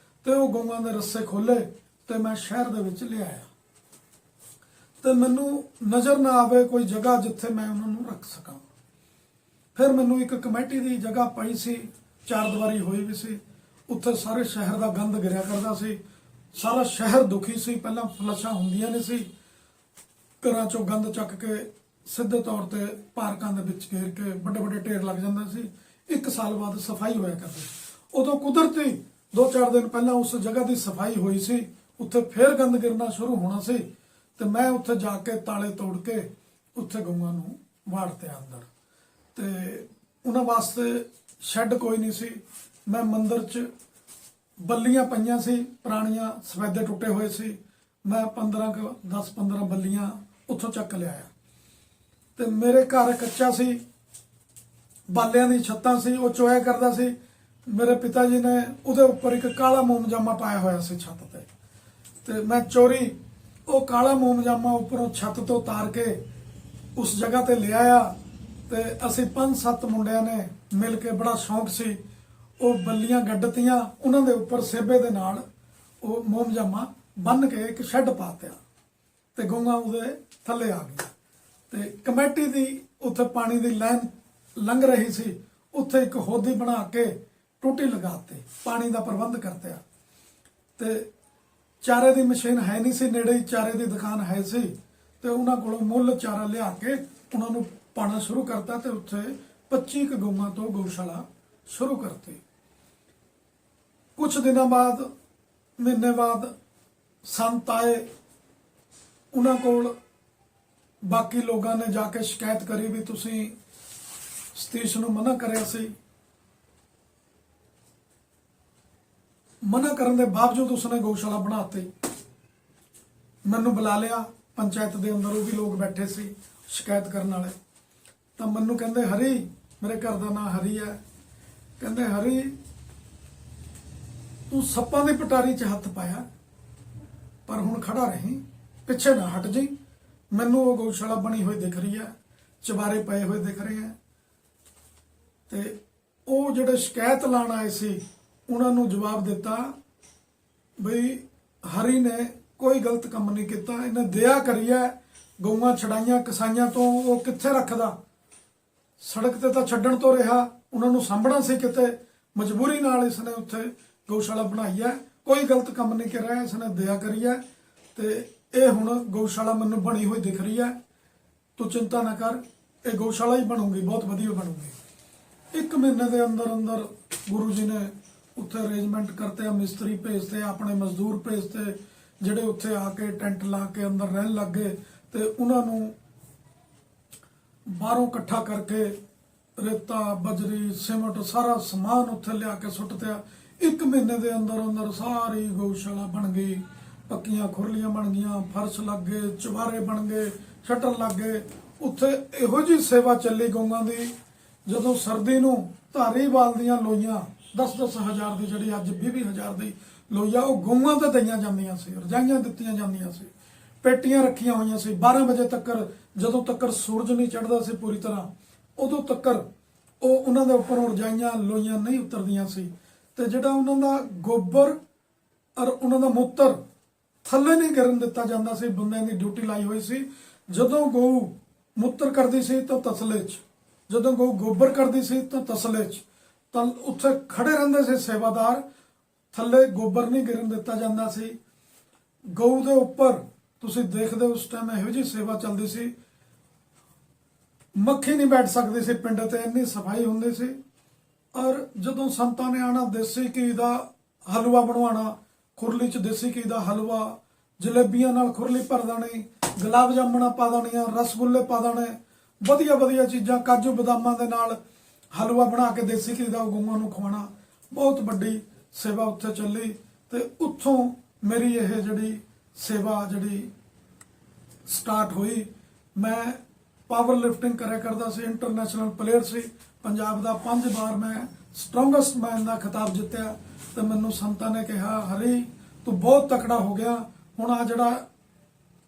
Speaker 2: ਤੇ ਉਹ ਗਊਆਂ ਦੇ ਰੱਸੇ ਖੋਲੇ ਤੇ ਮੈਂ ਸ਼ਹਿਰ ਦੇ ਵਿੱਚ ਲਿਆਇਆ। ਤੇ ਮੈਨੂੰ ਨਜ਼ਰ ਨਾ ਆਵੇ ਕੋਈ ਜਗ੍ਹਾ ਜਿੱਥੇ ਮੈਂ ਉਹਨਾਂ ਨੂੰ ਰੱਖ ਸਕਾਂ। ਫਿਰ ਮੈਨੂੰ ਇੱਕ ਕਮੇਟੀ ਦੀ ਜਗ੍ਹਾ ਪਈ ਸੀ, 4 ਦੀਵਾਰੀ ਹੋਈ ਵੀ ਸੀ। ਉੱਥੇ ਸਾਰੇ ਸ਼ਹਿਰ ਦਾ ਗੰਦ ਗਿਰਿਆ ਕਰਦਾ ਸੀ, ਸਾਰਾ ਸ਼ਹਿਰ ਦੁਖੀ ਸੀ। ਪਹਿਲਾਂ ਫਲਸ਼ਾਂ ਹੁੰਦੀਆਂ ਨਹੀਂ ਸੀ, ਘਰਾਂ ਚੋਂ ਗੰਦ ਚੱਕ ਕੇ ਸਿੱਧੇ ਤੌਰ ਤੇ ਪਾਰਕਾਂ ਦੇ ਵਿੱਚ ਘੇਰ ਕੇ ਵੱਡੇ ਵੱਡੇ ਢੇਰ ਲੱਗ ਜਾਂਦੇ ਸੀ। 1 ਸਾਲ ਬਾਅਦ ਸਫਾਈ ਹੋਇਆ ਕਰਦੀ ਸੀ। ਉਦੋਂ ਕੁਦਰਤੀ 2-4 ਦਿਨ ਪਹਿਲਾਂ ਉਸ ਜਗ੍ਹਾ ਦੀ ਸਫਾਈ ਹੋਈ ਸੀ, ਉੱਥੇ ਫੇਰ ਗੰਦ ਗਿਰਨਾ ਸ਼ੁਰੂ ਹੋਣਾ ਸੀ। ਤੇ ਮੈਂ ਉੱਥੇ ਜਾ ਕੇ ਤਾਲੇ ਤੋੜ ਕੇ ਉੱਥੇ ਗਊਆਂ ਨੂੰ ਵਾੜਤੇ ਅੰਦਰ। ਤੇ ਉਹਨਾਂ ਵਾਸਤੇ ਸ਼ੈੱਡ ਕੋਈ ਨਹੀਂ ਸੀ। ਮੈਂ ਮੰਦਿਰ 'ਚ ਬੱਲੀਆਂ ਪਈਆਂ ਸੀ ਪੁਰਾਣੀਆਂ, ਸਫੈਦੇ ਟੁੱਟੇ ਹੋਏ ਸੀ। ਮੈਂ 10-15 ਬੱਲੀਆਂ ਉੱਥੋਂ ਚੱਕ ਲਿਆਇਆ। ਤੇ ਮੇਰੇ ਘਰ ਕੱਚਾ ਸੀ, ਬਾਲਿਆਂ ਦੀ ਛੱਤਾਂ ਸੀ, ਉਹ ਚੋਇਆ ਕਰਦਾ ਸੀ। ਮੇਰੇ ਪਿਤਾ ਜੀ ਨੇ ਉਹਦੇ ਉੱਪਰ ਇੱਕ ਕਾਲਾ ਮੋਮਜਾਮਾ ਪਾਇਆ ਹੋਇਆ ਸੀ ਛੱਤ ਤੇ। ਤੇ ਮੈਂ ਚੋਰੀ ਉਹ ਕਾਲਾ ਮੋਮਜਾਮਾ ਉੱਪਰੋਂ ਛੱਤ ਤੋਂ ਉਤਾਰ ਕੇ ਉਸ ਜਗ੍ਹਾ ਤੇ ਲਿਆਇਆ। ਤੇ ਅਸੀਂ 5-7 ਮੁੰਡਿਆਂ ਨੇ ਮਿਲ ਕੇ, ਬੜਾ ਸ਼ੌਂਕ ਸੀ, ਉਹ ਬੱਲੀਆਂ ਗੱਡਤੀਆਂ, ਉਹਨਾਂ ਦੇ ਉੱਪਰ ਸੇਬੇ ਦੇ ਨਾਲ ਉਹ ਮੋਮਜਾਮਾ ਬੰਨ ਕੇ ਇੱਕ ਸ਼ੈੱਡ ਪਾਤਿਆ ਤੇ ਗਊਆਂ ਉਹਦੇ ਥੱਲੇ ਆ ਗਈਆਂ। ਤੇ ਕਮੇਟੀ ਦੀ ਉੱਥੇ ਪਾਣੀ ਦੀ ਲਾਈਨ ਲੰਘ ਰਹੀ ਸੀ, ਉੱਥੇ ਇੱਕ ਹੋਦੀ ਬਣਾ ਕੇ ਟੂਟੀ ਲਗਾਤੇ, ਪਾਣੀ ਦਾ ਪ੍ਰਬੰਧ ਕਰਤਿਆ। ਤੇ ਚਾਰੇ ਦੀ ਮਸ਼ੀਨ ਹੈ ਨਹੀਂ ਸੀ ਨੇੜੇ ਹੀ, ਚਾਰੇ ਦੀ ਦੁਕਾਨ ਹੈ ਸੀ। ਤੇ ਉਹਨਾਂ ਕੋਲੋਂ ਮੁੱਲ ਚਾਰਾ ਲਿਆ ਕੇ ਉਹਨਾਂ ਨੂੰ ਪਾਣਾ ਸ਼ੁਰੂ ਕਰਤਾ। ਤੇ ਉੱਥੇ 25 ਕੁ ਗਊਆਂ ਤੋਂ ਗਊਸ਼ਾਲਾ ਸ਼ੁਰੂ ਕਰਤੀ। ਕੁਝ ਦਿਨਾਂ ਬਾਅਦ, ਮਹੀਨੇ ਬਾਅਦ ਸੰਤ ਆਏ। ਉਹਨਾਂ ਕੋਲ ਬਾਕੀ ਲੋਕਾਂ ਨੇ ਜਾ ਕੇ ਸ਼ਿਕਾਇਤ ਕਰੀ ਵੀ ਤੁਸੀਂ ਸਤੀਸ਼ ਨੂੰ ਮਨਾ ਕਰਿਆ ਸੀ। ਮਨਾ ਕਰਨ ਦੇ ਬਾਵਜੂਦ ਉਸਨੇ ਗਊਸ਼ਾਲਾ ਬਣਾਤੀ। ਮੈਨੂੰ ਬੁਲਾ ਲਿਆ ਪੰਚਾਇਤ ਦੇ ਅੰਦਰ, ਉਹ ਵੀ ਲੋਕ ਬੈਠੇ ਸੀ ਸ਼ਿਕਾਇਤ ਕਰਨ ਵਾਲੇ। ਤਾਂ ਮੈਨੂੰ ਕਹਿੰਦੇ, ਹਰੀ, ਮੇਰੇ ਘਰ ਦਾ ਨਾਂ ਹਰੀ ਹੈ, ਕਹਿੰਦੇ ਹਰੀ ਤੂੰ ਸੱਪਾਂ ਦੀ ਪਟਾਰੀ 'ਚ ਹੱਥ ਪਾਇਆ, ਪਰ ਹੁਣ ਖੜਾ ਰਹੀਂ, ਪਿੱਛੇ ਨਾ ਹਟ ਜੀ। ਮੈਨੂੰ ਉਹ ਗਊਸ਼ਾਲਾ ਬਣੀ ਹੋਈ ਦਿਖ ਰਹੀ ਹੈ, ਚੁਬਾਰੇ ਪਏ ਹੋਏ ਦਿਖ ਰਹੇ ਹੈ। ਤੇ ਉਹ ਜਿਹੜੇ ਸ਼ਿਕਾਇਤ ਲਾਣ ਆਏ ਸੀ ਉਹਨਾਂ ਨੂੰ ਜਵਾਬ ਦਿੱਤਾ ਬਈ ਹਰੀ ਨੇ ਕੋਈ ਗਲਤ ਕੰਮ ਨਹੀਂ ਕੀਤਾ, ਇਹਨੇ ਦਇਆ ਕਰੀ ਹੈ, ਗਊਆਂ ਛਡਾਈਆਂ ਕਸਾਈਆਂ ਤੋਂ, ਉਹ ਕਿੱਥੇ ਰੱਖਦਾ, ਸੜਕ ਤੇ ਤਾਂ ਛੱਡਣ ਤੋਂ ਰਿਹਾ, ਉਹਨਾਂ ਨੂੰ ਸਾਂਭਣਾ ਸੀ ਕਿਤੇ, ਮਜਬੂਰੀ ਨਾਲ ਇਸਨੇ ਉੱਥੇ ਗਊਸ਼ਾਲਾ ਬਣਾਈ ਹੈ, ਕੋਈ ਗਲਤ ਕੰਮ ਨਹੀਂ ਕਰ ਰਿਹਾ, ਇਸਨੇ ਦਇਆ ਕਰੀ ਹੈ। ਤੇ ਇਹ ਹੁਣ ਗਊਸ਼ਾਲਾ ਮੈਨੂੰ ਬਣੀ ਹੋਈ ਦਿਖ ਰਹੀ ਹੈ, ਤੂੰ ਚਿੰਤਾ ਨਾ ਕਰ, ਇਹ ਗਊਸ਼ਾਲਾ ਹੀ ਬਣੂਗੀ, ਬਹੁਤ ਵਧੀਆ ਬਣੂਗੀ। 1 ਮਹੀਨੇ ਦੇ ਅੰਦਰ ਅੰਦਰ ਗੁਰੂ ਜੀ ਨੇ ਉੱਥੇ ਅਰੇਂਜਮੈਂਟ ਕਰਤੇ, ਮਿਸਤਰੀ ਭੇਜਤੇ, ਆਪਣੇ ਮਜ਼ਦੂਰ ਭੇਜਤੇ, ਜਿਹੜੇ ਉੱਥੇ ਆ ਕੇ ਟੈਂਟ ਲਾ ਕੇ ਅੰਦਰ ਰਹਿਣ ਲੱਗ ਗਏ। ਤੇ ਉਹਨਾਂ ਨੂੰ ਬਾਹਰੋਂ ਇਕੱਠਾ ਕਰਕੇ ਰੇਤਾ, ਬਜਰੀ, ਸੀਮਟ, ਸਾਰਾ ਸਮਾਨ ਉੱਥੇ ਲਿਆ ਕੇ ਸੁੱਟਤਿਆ। 1 ਮਹੀਨੇ ਦੇ ਅੰਦਰ ਅੰਦਰ ਸਾਰੀ ਗਊਸ਼ਾਲਾ ਬਣ ਗਈ, ਪੱਕੀਆਂ ਖੁਰਲੀਆਂ ਬਣ ਗਈਆਂ, ਫਰਸ਼ ਲੱਗ ਗਏ, ਚੁਬਾਰੇ ਬਣ ਗਏ, ਸ਼ਟਰ ਲੱਗ ਗਏ। ਉੱਥੇ ਇਹੋ ਜਿਹੀ ਸੇਵਾ ਚੱਲੀ ਗਊਆਂ ਦੀ, ਜਦੋਂ ਸਰਦੀ ਨੂੰ ਧਾਰੀਵਾਲ ਦੀਆਂ ਲੋਈਆਂ 10-10 ਹਜ਼ਾਰ ਦੀ, ਜਿਹੜੀ ਅੱਜ 20-20 ਹਜ਼ਾਰ ਦੀ ਲੋਈਆ, ਉਹ ਗਊਆਂ ਤੇ ਦਈਆਂ ਜਾਂਦੀਆਂ ਸੀ, ਰਜਾਈਆਂ ਦਿੱਤੀਆਂ ਜਾਂਦੀਆਂ ਸੀ, ਪੇਟੀਆਂ ਰੱਖੀਆਂ ਹੋਈਆਂ ਸੀ। 12 ਵਜੇ ਤੱਕ, ਜਦੋਂ ਤੱਕ ਸੂਰਜ ਨਹੀਂ ਚੜ੍ਹਦਾ ਸੀ ਪੂਰੀ ਤਰ੍ਹਾਂ, ਉਦੋਂ ਤੱਕ ਉਹ ਉਹਨਾਂ ਦੇ ਉੱਪਰੋਂ ਰਜਾਈਆਂ ਲੋਈਆਂ ਨਹੀਂ ਉਤਰਦੀਆਂ ਸੀ। ਤੇ ਜਿਹੜਾ ਉਹਨਾਂ ਦਾ ਗੋਬਰ ਔਰ ਉਹਨਾਂ ਦਾ ਮੂਤਰ ਥੱਲੇ ਨਹੀਂ ਗਿਰਨ ਦਿੱਤਾ ਜਾਂਦਾ ਸੀ, ਬੰਦਿਆਂ ਦੀ ਡਿਊਟੀ ਲਾਈ ਹੋਈ ਸੀ। ਜਦੋਂ ਗਊ ਮੂਤਰ ਕਰਦੀ ਸੀ ਤਾਂ ਤਸਲੇ 'ਚ, ਜਦੋਂ ਗਊ ਗੋਬਰ ਕਰਦੀ ਸੀ ਤਾਂ ਤਸਲੇ 'ਚ, ਤਾਂ ਉੱਥੇ ਖੜੇ ਰਹਿੰਦੇ ਸੀ ਸੇਵਾਦਾਰ, ਥੱਲੇ ਗੋਬਰ ਨਹੀਂ ਗਿਰਨ ਦਿੱਤਾ ਜਾਂਦਾ ਸੀ। ਗਊ ਦੇ ਉੱਪਰ ਤੁਸੀਂ ਦੇਖਦੇ ਉਸ ਟਾਈਮ ਇਹੋ ਜਿਹੀ ਸੇਵਾ ਚੱਲਦੀ ਸੀ, ਮੱਖੀ ਨਹੀਂ ਬੈਠ ਸਕਦੀ ਸੀ ਪਿੰਡ ਤੇ, ਇੰਨੀ ਸਫਾਈ ਹੁੰਦੀ ਸੀ। ਔਰ ਜਦੋਂ ਸੰਤਾਂ ਨੇ ਆਣਾ, ਦੇਸੀ ਘੀ ਦਾ ਹਲਵਾ ਬਣਵਾਉਣਾ, ਖੁਰਲੀ 'ਚ ਦੇਸੀ ਘੀ ਦਾ ਹਲਵਾ, ਜਲੇਬੀਆਂ ਨਾਲ ਖੁਰਲੀ ਭਰ ਦੇਣੀ, ਗੁਲਾਬ ਜਾਮਣਾ ਪਾ ਦੇਣੀਆਂ, ਰਸਗੁੱਲੇ ਪਾ ਦੇਣੇ, ਵਧੀਆ ਵਧੀਆ ਚੀਜ਼ਾਂ, ਕਾਜੂ ਬਦਾਮਾਂ ਦੇ ਨਾਲ ਹਲਵਾ ਬਣਾ ਕੇ ਦੇਸੀ ਘੀ ਦਾ ਗਊਆਂ ਨੂੰ ਖਵਾਉਣਾ। ਬਹੁਤ ਵੱਡੀ ਸੇਵਾ ਉੱਥੇ ਚੱਲੀ ਤੇ ਉੱਥੋਂ ਮੇਰੀ ਇਹ ਜਿਹੜੀ ਸੇਵਾ ਜਿਹੜੀ ਸਟਾਰਟ ਹੋਈ। ਮੈਂ ਪਾਵਰ ਲਿਫਟਿੰਗ ਕਰਿਆ ਕਰਦਾ ਸੀ, ਇੰਟਰਨੈਸ਼ਨਲ ਪਲੇਅਰ ਸੀ, ਪੰਜਾਬ ਦਾ 5 ਵਾਰ ਮੈਂ ਸਟਰੋਂਗੈਸਟ ਮੈਨ ਦਾ ਖਿਤਾਬ ਜਿੱਤਿਆ। ਤੇ ਮੈਨੂੰ ਸੰਤਾਂ ਨੇ ਕਿਹਾ, ਹਰੀ ਤੂੰ ਬਹੁਤ ਤਕੜਾ ਹੋ ਗਿਆ, ਹੁਣ ਆ ਜਿਹੜਾ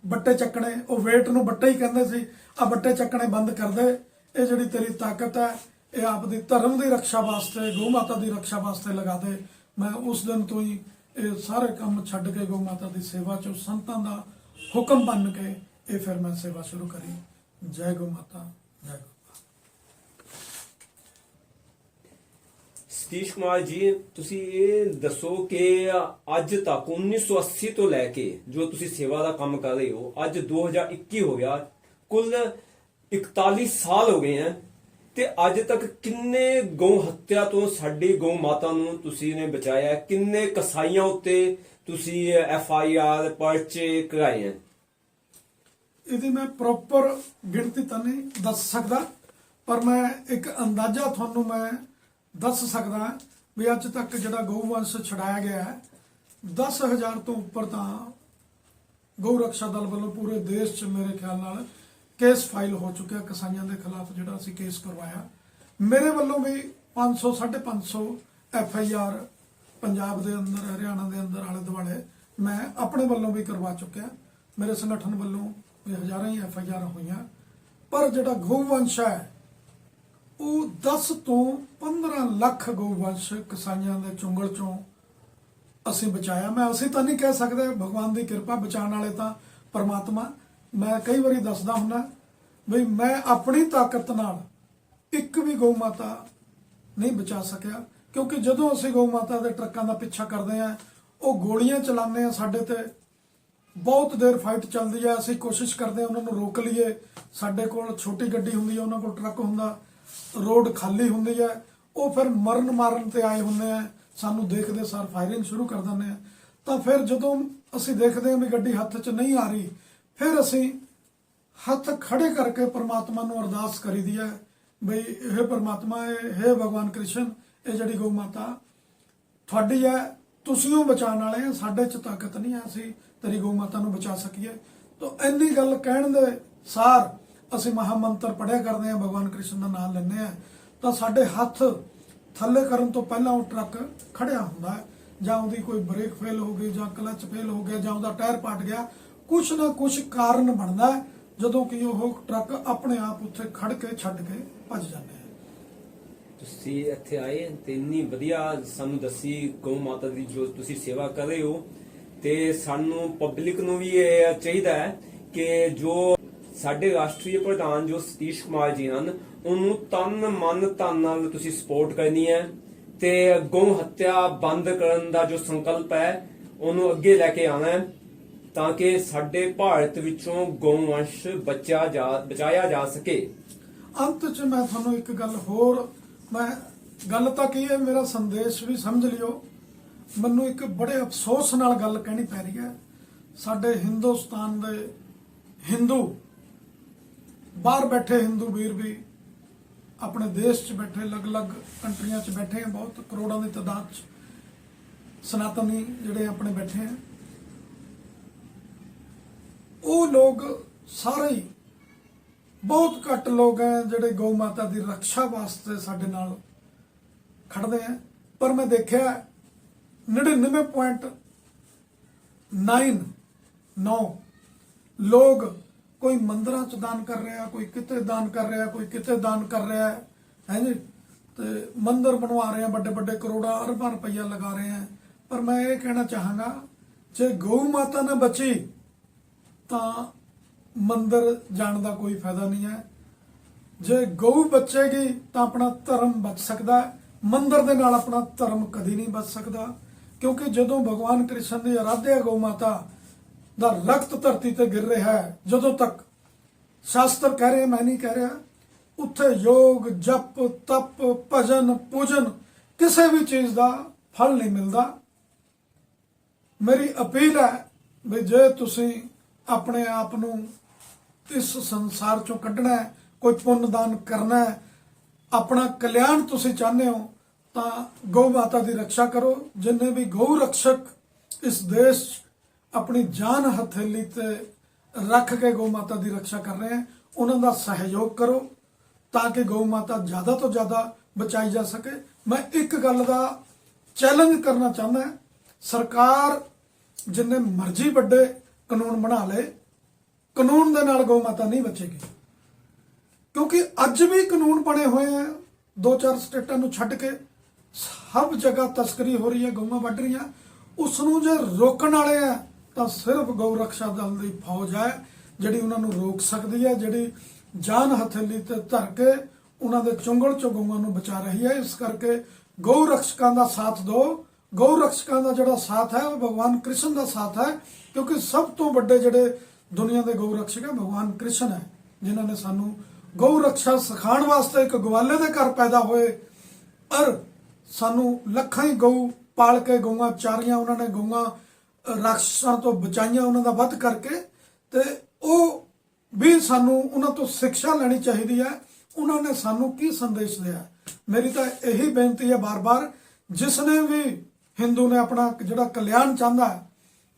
Speaker 2: ਬੱਟੇ ਚੱਕਣੇ, ਉਹ weight ਨੂੰ ਬੱਟੇ ਹੀ ਕਹਿੰਦੇ ਸੀ, ਆ ਬੱਟੇ ਚੱਕਣੇ ਬੰਦ ਕਰ ਦੇ। ਇਹ ਜਿਹੜੀ ਤੇਰੀ ਤਾਕਤ ਹੈ, ਇਹ ਆਪਦੀ ਧਰਮ ਦੀ ਰੱਖਿਆ ਵਾਸਤੇ, ਗਊ ਮਾਤਾ ਦੀ ਰੱਖਿਆ ਵਾਸਤੇ ਲਗਾ ਦੇ। ਮੈਂ ਉਸ ਦਿਨ ਤੋਂ ਹੀ ਇਹ ਸਾਰੇ ਕੰਮ ਛੱਡ ਕੇ ਗਊ ਮਾਤਾ ਦੀ ਸੇਵਾ 'ਚ ਸੰਤਾਂ ਦਾ ਹੁਕਮ ਬਣ ਕੇ ਇਹ ਫਿਰ ਮੈਂ ਸੇਵਾ ਸ਼ੁਰੂ ਕਰੀ। ਜੈ ਗਊ ਮਾਤਾ, ਜੈ ਗਊ।
Speaker 1: ਸਤੀਸ਼ ਕੁਮਾਰ ਜੀ, ਤੁਸੀਂ ਇਹ ਦੱਸੋ ਕਿ ਅੱਜ ਤੱਕ 1980 ਤੋਂ ਲੈ ਕੇ ਜੋ ਤੁਸੀਂ ਸੇਵਾ ਦਾ ਕੰਮ ਕਰ ਰਹੇ ਹੋ, ਅੱਜ 2021 ਹੋ ਗਿਆ, ਕੁੱਲ 41 ਸਾਲ ਹੋ ਗਏ ਹੈ, ਤੇ ਅੱਜ ਤੱਕ ਕਿੰਨੇ ਗਊ ਹੱਤਿਆ ਤੋਂ ਸਾਡੀ ਗਊ ਮਾਤਾ ਨੂੰ ਤੁਸੀਂ ਨੇ ਬਚਾਇਆ? ਕਿੰਨੇ ਕਸਾਈਆਂ ਉੱਤੇ ਤੁਸੀਂ FIR ਪਰਚੇ ਕਰਾਏ ਹੈ?
Speaker 2: ਇਹਦੀ ਮੈਂ ਪ੍ਰੋਪਰ ਗਿਣਤੀ ਤਾਂ ਨਹੀਂ ਦੱਸ ਸਕਦਾ, ਪਰ ਮੈਂ ਇੱਕ ਅੰਦਾਜ਼ਾ ਤੁਹਾਨੂੰ ਮੈਂ ਦੱਸ ਸਕਦਾ ਵੀ ਅੱਜ ਤੱਕ ਜਿਹੜਾ ਗਊ ਵੰਸ਼ ਛਡਾਇਆ ਗਿਆ ਹੈ, 10,000 ਤੋਂ ਉੱਪਰ ਤਾਂ ਗਊ ਰੱਖਿਆ ਦਲ ਵੱਲੋਂ ਪੂਰੇ ਦੇਸ਼ 'ਚ ਮੇਰੇ ਖਿਆਲ ਨਾਲ ਕੇਸ ਫਾਈਲ ਹੋ ਚੁੱਕਿਆ ਕਸਾਈਆਂ ਦੇ ਖਿਲਾਫ, ਜਿਹੜਾ ਅਸੀਂ ਕੇਸ ਕਰਵਾਇਆ। ਮੇਰੇ ਵੱਲੋਂ ਵੀ 500 550 FIR ਪੰਜਾਬ ਦੇ ਅੰਦਰ, ਹਰਿਆਣਾ ਦੇ ਅੰਦਰ, ਆਲੇ ਦੁਆਲੇ ਮੈਂ ਆਪਣੇ ਵੱਲੋਂ ਵੀ ਕਰਵਾ ਚੁੱਕਿਆ। ਮੇਰੇ ਸੰਗਠਨ ਵੱਲੋਂ ਵੀ ਹਜ਼ਾਰਾਂ ਹੀ FIR ਹੋਈਆਂ। ਪਰ ਜਿਹੜਾ ਗਊ ਵੰਸ਼ ਹੈ ਉਹ 10 ਤੋਂ 15 ਲੱਖ ਗਊ ਵੰਸ਼ ਕਸਾਈਆਂ ਦੇ ਚੁੰਗਲ ਚੋਂ ਅਸੀਂ ਬਚਾਇਆ। ਮੈਂ ਅਸੀਂ ਤਾਂ ਨਹੀਂ ਕਹਿ ਸਕਦੇ, ਭਗਵਾਨ ਦੀ ਕਿਰਪਾ, ਬਚਾਉਣ ਵਾਲੇ ਤਾਂ ਪਰਮਾਤਮਾ। ਮੈਂ ਕਈ ਵਾਰੀ ਦੱਸਦਾ ਹੁੰਦਾ ਵੀ ਮੈਂ ਆਪਣੀ ਤਾਕਤ ਨਾਲ ਇੱਕ ਵੀ ਗਊ ਮਾਤਾ ਨਹੀਂ ਬਚਾ ਸਕਿਆ, ਕਿਉਂਕਿ ਜਦੋਂ ਅਸੀਂ ਗਊ ਮਾਤਾ ਦੇ ਟਰੱਕਾਂ ਦਾ ਪਿੱਛਾ ਕਰਦੇ ਆ, ਉਹ ਗੋਲੀਆਂ ਚਲਾਉਂਦੇ ਆ ਸਾਡੇ ਤੇ, ਬਹੁਤ ਦੇਰ ਫਾਈਟ ਚੱਲਦੀ ਹੈ, ਅਸੀਂ ਕੋਸ਼ਿਸ਼ ਕਰਦੇ ਆ ਉਹਨਾਂ ਨੂੰ ਰੋਕ ਲਈਏ। ਸਾਡੇ ਕੋਲ ਛੋਟੀ ਗੱਡੀ ਹੁੰਦੀ ਹੈ, ਉਹਨਾਂ ਕੋਲ ਟਰੱਕ ਹੁੰਦਾ, ਰੋਡ ਖਾਲੀ ਹੁੰਦੀ ਹੈ, ਉਹ ਫਿਰ ਮਰਨ ਮਾਰਨ ਤੇ ਆਏ ਹੁੰਦੇ ਆ, ਸਾਨੂੰ ਦੇਖਦੇ ਸਾਰ ਫਾਇਰਿੰਗ ਸ਼ੁਰੂ ਕਰ ਦਿੰਦੇ ਆ। ਤਾਂ ਫਿਰ ਜਦੋਂ ਅਸੀਂ ਦੇਖਦੇ ਹਾਂ ਵੀ ਗੱਡੀ ਹੱਥ 'ਚ ਨਹੀਂ ਆ ਰਹੀ, ਫਿਰ ਅਸੀਂ ਹੱਥ ਖੜੇ ਕਰਕੇ ਪਰਮਾਤਮਾ ਨੂੰ ਅਰਦਾਸ ਕਰੀਦੀ ਹੈ ਬਈ ਇਹ ਪਰਮਾਤਮਾ, ਇਹ ਭਗਵਾਨ ਕ੍ਰਿਸ਼ਨ, ਇਹ ਜਿਹੜੀ ਗਊ ਮਾਤਾ ਤੁਹਾਡੀ ਹੈ, ਤੁਸੀਂ ਉਹ ਬਚਾਉਣ ਵਾਲੇ ਆ, ਸਾਡੇ 'ਚ ਤਾਕਤ ਨਹੀਂ ਹੈ ਅਸੀਂ ਤੇਰੀ ਗਊ ਮਾਤਾ ਨੂੰ ਬਚਾ ਸਕੀਏ। ਤਾਂ ਇੰਨੀ ਗੱਲ ਕਹਿਣ ਦੇ ਸਾਰ ਅਸੀਂ ਮਹਾਮੰਤਰ ਪੜਿਆ ਕਰਦੇ ਹਾਂ, ਭਗਵਾਨ ਕ੍ਰਿਸ਼ਨ ਦਾ ਨਾਮ ਲੈਂਦੇ ਆ, ਤਾਂ ਸਾਡੇ ਹੱਥ ਥੱਲੇ ਕਰਨ ਤੋਂ ਪਹਿਲਾਂ ਉਹ ਟਰੱਕ ਖੜਿਆ ਹੁੰਦਾ ਹੈ, ਜਾਂ ਉਹਦੀ ਕੋਈ ਬ੍ਰੇਕ ਫੇਲ ਹੋ ਗਈ, ਜਾਂ ਕਲਚ ਫੇਲ ਹੋ ਗਿਆ, ਜਾਂ ਉਹਦਾ ਟਾਇਰ ਪਟ ਗਿਆ, ਕੁਛ ਨਾ ਕੁਛ ਕਾਰਨ ਬਣਦਾ ਹੈ, ਜਦੋਂ ਕਿ ਉਹ ਟਰੱਕ ਆਪਣੇ ਆਪ ਉੱਥੇ ਖੜ ਕੇ ਛੱਡ ਕੇ ਭੱਜ ਜਾਂਦੇ ਆ।
Speaker 1: ਤੁਸੀਂ ਇੱਥੇ ਆਏ ਤੇ ਇੰਨੀ ਵਧੀਆ ਸਾਨੂੰ ਦੱਸੀ ਗਊ ਮਾਤਾ ਦੀ ਜੋ ਤੁਸੀਂ ਸੇਵਾ ਕਰ ਰਹੇ ਹੋ, ਤੇ ਸਾਨੂੰ ਪਬਲਿਕ ਨੂੰ ਵੀ ਇਹ ਚਾਹੀਦਾ ਹੈ ਕਿ ਜੋ ਸਾਡੇ ਰਾਸ਼ਟਰੀ ਪ੍ਰਧਾਨ ਜੋ ਸਤੀਸ਼ ਕੁਮਾਰ ਜੀ ਹਨ, ਉਹਨੂੰ ਤਨ ਮਨ ਧਨ ਨਾਲ ਤੁਸੀਂ ਸਪੋਰਟ ਕਰਨੀ ਹੈ, ਤੇ ਗਊ ਹੱਤਿਆ ਬੰਦ ਕਰਨ ਦਾ ਜੋ ਸੰਕਲਪ ਹੈ ਉਹਨੂੰ ਅੱਗੇ ਲੈ ਕੇ ਆਉਣਾ ਹੈ, ਤਾਂ ਕਿ ਸਾਡੇ ਭਾਰਤ ਵਿੱਚੋਂ ਗਊ ਵੰਸ਼ ਬਚਾਇਆ ਜਾ ਸਕੇ।
Speaker 2: ਅੰਤ 'ਚ ਮੈਂ ਤੁਹਾਨੂੰ ਇੱਕ ਗੱਲ ਹੋਰ, ਮੈਂ ਗੱਲ ਤਾਂ ਕੀ ਹੈ, ਮੇਰਾ ਸੰਦੇਸ਼ ਵੀ ਸਮਝ ਲਿਓ। ਮੈਨੂੰ ਇੱਕ ਬੜੇ ਅਫਸੋਸ ਨਾਲ ਗੱਲ ਕਹਿਣੀ ਪੈ ਰਹੀ ਹੈ, ਸਾਡੇ ਹਿੰਦੁਸਤਾਨ ਦੇ ਹਿੰਦੂ, ਬਾਹਰ ਬੈਠੇ ਹਿੰਦੂ ਵੀਰ ਵੀ, ਆਪਣੇ ਦੇਸ਼ 'ਚ ਬੈਠੇ, ਅਲੱਗ-ਅਲੱਗ ਕੰਟਰੀਆਂ 'ਚ ਬੈਠੇ ਆ, ਬਹੁਤ ਕਰੋੜਾਂ ਦੀ ਤਾਦਾਦ 'ਚ ਸਨਾਤਨੀ ਜਿਹੜੇ ਆਪਣੇ ਬੈਠੇ ਆ, ਉਹ ਲੋਕ ਸਾਰੇ ਹੀ, ਬਹੁਤ ਘੱਟ ਲੋਕ ਹੈ ਜਿਹੜੇ ਗਊ ਮਾਤਾ ਦੀ ਰੱਖਿਆ ਵਾਸਤੇ ਸਾਡੇ ਨਾਲ ਖੜਦੇ ਆ। ਪਰ ਮੈਂ ਦੇਖਿਆ 99.99 ਲੋਕ ਕੋਈ ਮੰਦਿਰਾਂ 'ਚ ਦਾਨ ਕਰ ਰਿਹਾ, ਕੋਈ ਕਿਤੇ ਦਾਨ ਕਰ ਰਿਹਾ, ਕੋਈ ਕਿਤੇ ਦਾਨ ਕਰ ਰਿਹਾ ਹੈ ਜੀ, ਤੇ ਮੰਦਿਰ ਬਣਵਾ ਰਹੇ ਆ, ਵੱਡੇ ਵੱਡੇ ਕਰੋੜਾਂ ਅਰਬਾਂ ਰੁਪਈਆ ਲਗਾ ਰਹੇ ਆ। ਪਰ ਮੈਂ ਇਹ ਕਹਿਣਾ ਚਾਹਾਂਗਾ, ਜੇ ਗਊ ਮਾਤਾ ਨਾ ਬਚੀ ਤਾਂ ਮੰਦਿਰ ਜਾਣ ਦਾ ਕੋਈ ਫਾਇਦਾ ਨਹੀਂ ਹੈ। ਜੇ ਗਊ ਬਚੇਗੀ ਤਾਂ ਆਪਣਾ ਧਰਮ ਬਚ ਸਕਦਾ ਹੈ, ਮੰਦਿਰ ਦੇ ਨਾਲ ਆਪਣਾ ਧਰਮ ਕਦੀ ਨਹੀਂ ਬਚ ਸਕਦਾ। ਕਿਉਂਕਿ ਜਦੋਂ ਭਗਵਾਨ ਕ੍ਰਿਸ਼ਨ ਦੀ ਆਰਾਧਿਆ ਗਊ ਮਾਤਾ ਦਾ ਰਕਤ ਧਰਤੀ ਤੇ ਗਿਰ ਰਿਹਾ ਹੈ, ਜਦੋਂ ਤੱਕ ਸ਼ਾਸਤਰ ਕਹਿ ਰਹੇ, ਮੈਂ ਨਹੀਂ ਕਹਿ ਰਿਹਾ, ਉੱਥੇ ਯੋਗ ਜਪ ਤਪ ਭਜਨ ਪੂਜਨ ਕਿਸੇ ਵੀ ਚੀਜ਼ ਦਾ ਫਲ ਨਹੀਂ ਮਿਲਦਾ। ਮੇਰੀ ਅਪੀਲ ਹੈ ਵੀ ਜੇ ਤੁਸੀਂ ਆਪਣੇ ਆਪ ਨੂੰ ਇਸ ਸੰਸਾਰ ਚੋਂ ਕੱਢਣਾ ਹੈ, ਕੋਈ ਪੁੰਨ ਦਾਨ ਕਰਨਾ ਹੈ, ਆਪਣਾ ਕਲਿਆਣ ਤੁਸੀਂ ਚਾਹੁੰਦੇ ਹੋ, ਤਾਂ ਗਊ ਮਾਤਾ ਦੀ ਰੱਖਿਆ ਕਰੋ। ਜਿੰਨੇ ਵੀ ਗਊ ਰਕਸ਼ਕ ਇਸ ਦੇਸ਼ 'ਚ ਆਪਣੀ ਜਾਨ ਹਥੇਲੀ ਤੇ ਰੱਖ ਕੇ ਗਊ ਮਾਤਾ ਦੀ ਰੱਖਿਆ ਕਰ ਰਹੇ ਹਨ, ਉਹਨਾਂ ਦਾ ਸਹਿਯੋਗ ਕਰੋ ਤਾਂ ਕਿ ਗਊ ਮਾਤਾ ਜ਼ਿਆਦਾ ਤੋਂ ਜ਼ਿਆਦਾ ਬਚਾਈ ਜਾ ਸਕੇ। ਮੈਂ ਇੱਕ ਗੱਲ ਦਾ ਚੈਲੰਜ ਕਰਨਾ ਚਾਹੁੰਦਾ, ਸਰਕਾਰ ਜਿੰਨੇ ਮਰਜ਼ੀ ਵੱਡੇ ਕਾਨੂੰਨ ਬਣਾ ਲੇ, ਕਾਨੂੰਨ ਦੇ ਨਾਲ ਗਊ ਮਾਤਾ ਨਹੀਂ ਬਚੇਗੀ। ਕਿਉਂਕਿ ਅੱਜ ਵੀ ਕਾਨੂੰਨ ਬਣੇ ਹੋਏ ਆ, 2-4 ਸਟੇਟਾਂ ਨੂੰ ਛੱਡ ਕੇ ਸਭ ਜਗ੍ਹਾ ਤਸਕਰੀ ਹੋ ਰਹੀ ਹੈ, ਗਊਆਂ ਵੱਢ ਰਹੀਆਂ। ਉਸ ਨੂੰ ਜੇ ਰੋਕਣ ਵਾਲੇ ਆ ਤਾਂ ਸਿਰਫ ਗਊ ਰੱਖਿਆ ਦਲ ਦੀ ਫੌਜ ਹੈ ਜਿਹੜੀ ਉਹਨਾਂ ਨੂੰ ਰੋਕ ਸਕਦੀ ਹੈ, ਜਿਹੜੀ ਜਾਨ ਹਥੇਲੀ ਤੇ ਧਰ ਕੇ ਉਹਨਾਂ ਦੇ ਚੁੰਗਲ ਚੋਂ ਗਊਆਂ ਨੂੰ ਬਚਾ ਰਹੀ ਹੈ। ਇਸ ਕਰਕੇ ਗਊ ਰਕਸ਼ਕਾਂ ਦਾ ਸਾਥ ਦਿਓ। ਗਊ ਰਕਸ਼ਕਾਂ ਦਾ ਜਿਹੜਾ ਸਾਥ ਹੈ ਉਹ ਭਗਵਾਨ ਕ੍ਰਿਸ਼ਨ ਦਾ ਸਾਥ ਹੈ, ਕਿਉਂਕਿ ਸਭ ਤੋਂ ਵੱਡੇ ਜਿਹੜੇ ਦੁਨੀਆ ਦੇ ਗਊ ਰਕਸ਼ਕ ਹੈ ਭਗਵਾਨ ਕ੍ਰਿਸ਼ਨ ਹੈ, ਜਿਨ੍ਹਾਂ ਨੇ ਸਾਨੂੰ ਗਊ ਰਕਸ਼ਾ ਸਿਖਾਉਣ ਵਾਸਤੇ ਇੱਕ ਗਵਾਲੇ ਦੇ ਘਰ ਪੈਦਾ ਹੋਏ ਔਰ ਸਾਨੂੰ ਲੱਖਾਂ ਹੀ ਗਊ ਪਾਲ ਕੇ ਗਊਆਂ ਚਾਰੀਆਂ, ਉਹਨਾਂ ਨੇ ਗਊਆਂ ਰਾਖਸ਼ਾਂ ਤੋਂ ਬਚਾਈਆਂ ਉਹਨਾਂ ਦਾ ਵੱਧ ਕਰਕੇ, ਤੇ ਉਹ ਵੀ ਸਾਨੂੰ ਉਹਨਾਂ ਤੋਂ ਸਿੱਖਿਆ ਲੈਣੀ ਚਾਹੀਦੀ ਹੈ। ਉਹਨਾਂ ਨੇ ਸਾਨੂੰ ਕੀ ਸੰਦੇਸ਼ ਦਿਆ। ਮੇਰੀ ਤਾਂ ਇਹੀ ਬੇਨਤੀ ਹੈ ਬਾਰ-ਬਾਰ, ਜਿਸ ਨੇ ਵੀ ਹਿੰਦੂ ਨੇ ਆਪਣਾ ਜਿਹੜਾ ਕਲਿਆਣ ਚਾਹੁੰਦਾ ਹੈ,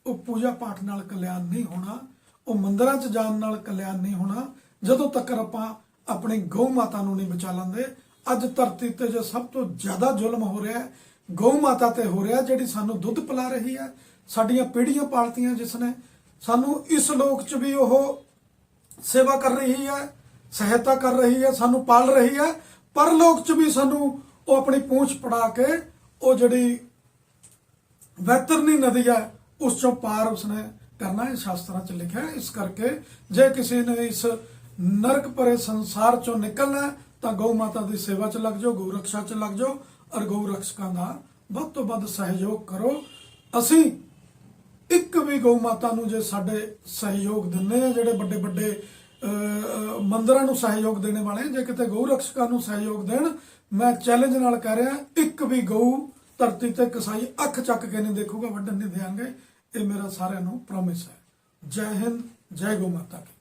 Speaker 2: ਉਹ ਪੂਜਾ ਪਾਠ ਨਾਲ ਕਲਿਆਣ ਨਹੀਂ ਹੋਣਾ, ਉਹ ਮੰਦਿਰਾਂ 'ਚ ਜਾਣ ਨਾਲ ਕਲਿਆਣ ਨਹੀਂ ਹੋਣਾ, ਜਦੋਂ ਤੱਕ ਆਪਾਂ ਆਪਣੀ ਗਊ ਮਾਤਾ ਨੂੰ ਨਹੀਂ ਬਚਾ ਲੈਂਦੇ। ਅੱਜ ਧਰਤੀ ਤੇ ਜੋ ਸਭ ਤੋਂ ਜ਼ਿਆਦਾ ਜ਼ੁਲਮ ਹੋ ਰਿਹਾ ਹੈ ਗਊ ਮਾਤਾ ਤੇ ਹੋ ਰਿਹਾ, ਜਿਹੜੀ ਸਾਨੂੰ ਦੁੱਧ ਪਿਲਾ ਰਹੀ ਹੈ, ਸਾਡੀਆਂ ਪੀੜ੍ਹੀਆਂ ਪਾਲਤੀਆਂ, ਜਿਸ ਨੇ ਸਾਨੂੰ ਇਸ ਲੋਕ 'ਚ ਵੀ ਉਹ ਸੇਵਾ ਕਰ ਰਹੀ ਹੈ, ਸਹਾਇਤਾ ਕਰ ਰਹੀ ਹੈ, ਸਾਨੂੰ ਪਾਲ ਰਹੀ ਹੈ, ਪਰ ਲੋਕ 'ਚ ਵੀ ਸਾਨੂੰ ਉਹ ਆਪਣੀ ਪੂੰਛ ਪੜਾ ਕੇ ਉਹ ਜਿਹੜੀ ਵੈਤਰਨੀ ਨਦੀ ਹੈ ਉਸ ਚੋਂ ਪਾਰ ਉਸਨੇ ਕਰਨਾ ਹੈ, ਸ਼ਾਸਤਰਾਂ 'ਚ ਲਿਖਿਆ ਹੈ। ਇਸ ਕਰਕੇ ਜੇ ਕਿਸੇ ਨੇ ਇਸ ਨਰਕ ਭਰੇ ਸੰਸਾਰ ਚੋਂ ਨਿਕਲਣਾ ਹੈ ਤਾਂ ਗਊ ਮਾਤਾ ਦੀ ਸੇਵਾ 'ਚ ਲੱਗ ਜਾਓ, ਗਊ ਰਕਸ਼ਾ 'ਚ ਲੱਗ ਜਾਓ ਔਰ ਗਊ ਰਕਸ਼ਕਾਂ ਦਾ ਵੱਧ ਤੋਂ ਵੱਧ ਸਹਿਯੋਗ ਕਰੋ। ਅਸੀਂ ਇੱਕ ਵੀ ਗਊ ਮਾਤਾ ਨੂੰ ਜੇ ਸਾਡੇ ਸਹਿਯੋਗ ਦਿੰਦੇ ਆ, ਜਿਹੜੇ ਵੱਡੇ ਵੱਡੇ ਮੰਦਿਰਾਂ ਨੂੰ ਸਹਿਯੋਗ ਦੇਣੇ ਵਾਲੇ, ਜੇ ਕਿਤੇ ਗਊ ਰਕਸ਼ਕਾਂ ਨੂੰ ਸਹਿਯੋਗ ਦੇਣ, ਮੈਂ ਚੈਲੰਜ ਨਾਲ ਕਹਿ ਰਿਹਾ, ਇੱਕ ਵੀ ਗਊ ਧਰਤੀ ਤੇ ਕਸਾਈ ਅੱਖ ਚੱਕ ਕੇ ਨਹੀਂ ਦੇਖੂਗਾ, ਵੱਢਣ ਨਹੀਂ ਦੇਵਾਂਗੇ। ਇਹ ਮੇਰਾ ਸਾਰਿਆਂ ਨੂੰ ਪ੍ਰੋਮਿਸ ਹੈ। ਜੈ ਹਿੰਦ, ਜੈ ਗਊ ਮਾਤਾ ਕੀ।